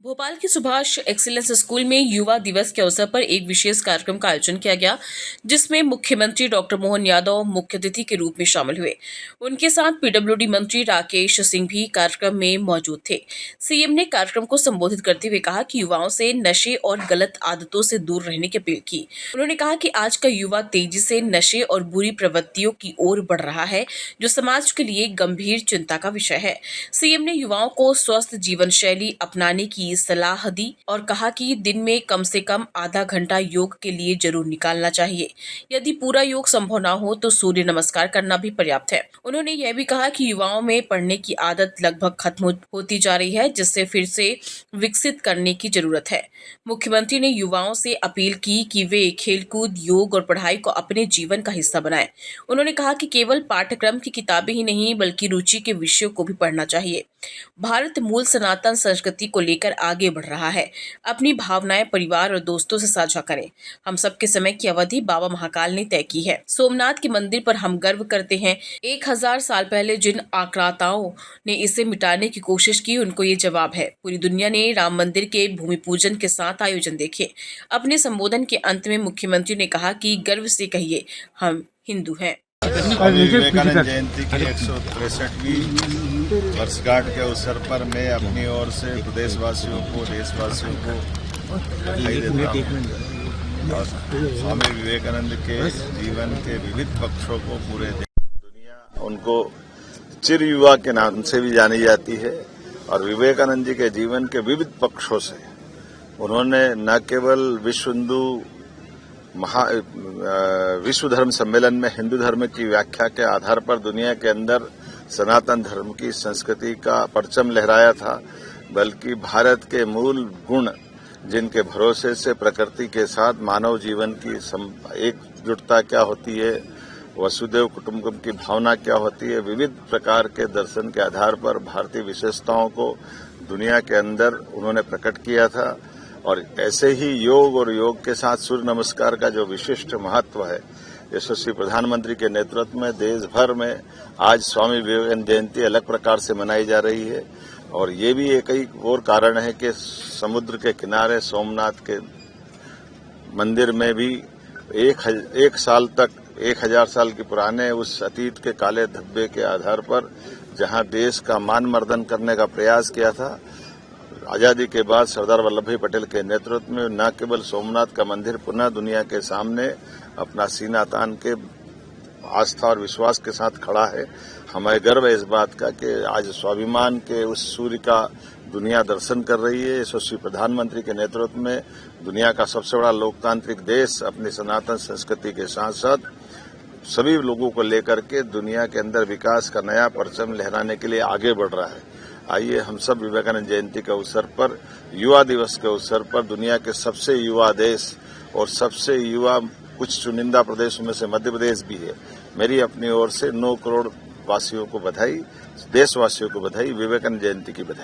भोपाल के Subhash excellence school में युवा दिवस के अवसर पर एक विशेष कार्यक्रम का आयोजन किया गया, जिसमें मुख्यमंत्री डॉक्टर मोहन यादव मुख्य अतिथि के रूप में शामिल हुए। उनके साथ पीडब्ल्यूडी मंत्री राकेश सिंह भी कार्यक्रम में मौजूद थे। सीएम ने कार्यक्रम को संबोधित करते हुए कहा कि युवाओं से नशे और गलत आदतों से दूर रहने की अपील की। उन्होंने कहा कि आज का युवा तेजी से नशे और बुरी प्रवृत्तियों की ओर बढ़ रहा है, जो समाज के लिए गंभीर चिंता का विषय है। सीएम ने युवाओं को स्वस्थ जीवन शैली अपनाने की सलाह दी और कहा कि दिन में कम से कम आधा घंटा योग के लिए जरूर निकालना चाहिए। यदि पूरा योग संभव न हो तो सूर्य नमस्कार करना भी पर्याप्त है। उन्होंने यह भी कहा कि युवाओं में पढ़ने की आदत लगभग खत्म होती जा रही है, जिससे फिर से विकसित करने की जरूरत है। मुख्यमंत्री ने युवाओं से अपील की कि वे खेलकूद, योग और पढ़ाई को अपने जीवन का हिस्सा बनाएं। उन्होंने कहा कि केवल पाठ्यक्रम की किताबें ही नहीं बल्कि रुचि के विषयों को भी पढ़ना चाहिए। भारत मूल सनातन संस्कृति को लेकर आगे बढ़ रहा है। अपनी भावनाएं परिवार और दोस्तों से साझा करें। हम सबके समय की अवधि बाबा महाकाल ने तय की है। सोमनाथ के मंदिर पर हम गर्व करते हैं। 1000 साल पहले जिन आक्रांताओं ने इसे मिटाने की कोशिश की, उनको ये जवाब है। पूरी दुनिया ने राम मंदिर के भूमि पूजन के साथ आयोजन देखे। अपने संबोधन के अंत में मुख्यमंत्री ने कहा कि गर्व से कहिए, हम हिंदू हैं। स्वामी विवेकानंद जयंती की 163वीं वर्षगांठ के अवसर पर मैं अपनी ओर से प्रदेशवासियों को, देशवासियों को बधाई देता हूँ और स्वामी विवेकानंद के जीवन के विविध पक्षों को पूरे दुनिया उनको चिर युवा के नाम से भी जानी जाती है। और विवेकानंद जी के जीवन के विविध पक्षों से उन्होंने न केवल विश्व धर्म सम्मेलन में हिंदू धर्म की व्याख्या के आधार पर दुनिया के अंदर सनातन धर्म की संस्कृति का परचम लहराया था, बल्कि भारत के मूल गुण जिनके भरोसे से प्रकृति के साथ मानव जीवन की एकजुटता क्या होती है, वसुदेव कुटुंबकम की भावना क्या होती है, विविध प्रकार के दर्शन के आधार पर भारतीय विशेषताओं को दुनिया के अंदर उन्होंने प्रकट किया था। और ऐसे ही योग और योग के साथ सूर्य नमस्कार का जो विशिष्ट महत्व है, यशस्वी प्रधानमंत्री के नेतृत्व में देश भर में आज स्वामी विवेकानंद जयंती अलग प्रकार से मनाई जा रही है। और ये भी एक और कारण है कि समुद्र के किनारे सोमनाथ के मंदिर में भी 1000 साल के पुराने उस अतीत के काले धब्बे के आधार पर जहां देश का मान मर्दन करने का प्रयास किया था, आजादी के बाद सरदार वल्लभ भाई पटेल के नेतृत्व में न केवल सोमनाथ का मंदिर पुनः दुनिया के सामने अपना सीना तान के आस्था और विश्वास के साथ खड़ा है। हमें गर्व है इस बात का कि आज स्वाभिमान के उस सूर्य का दुनिया दर्शन कर रही है। यशस्वी प्रधानमंत्री के नेतृत्व में दुनिया का सबसे बड़ा लोकतांत्रिक देश अपनी सनातन संस्कृति के साथ साथ सभी लोगों को लेकर के दुनिया के अंदर विकास का नया परचम लहराने के लिए आगे बढ़ रहा है। आइए हम सब विवेकानंद जयंती के अवसर पर, युवा दिवस के अवसर पर दुनिया के सबसे युवा देश और सबसे युवा कुछ चुनिंदा प्रदेशों में से मध्य प्रदेश भी है, मेरी अपनी ओर से 9 करोड़ वासियों को बधाई, देशवासियों को बधाई, विवेकानंद जयंती की बधाई।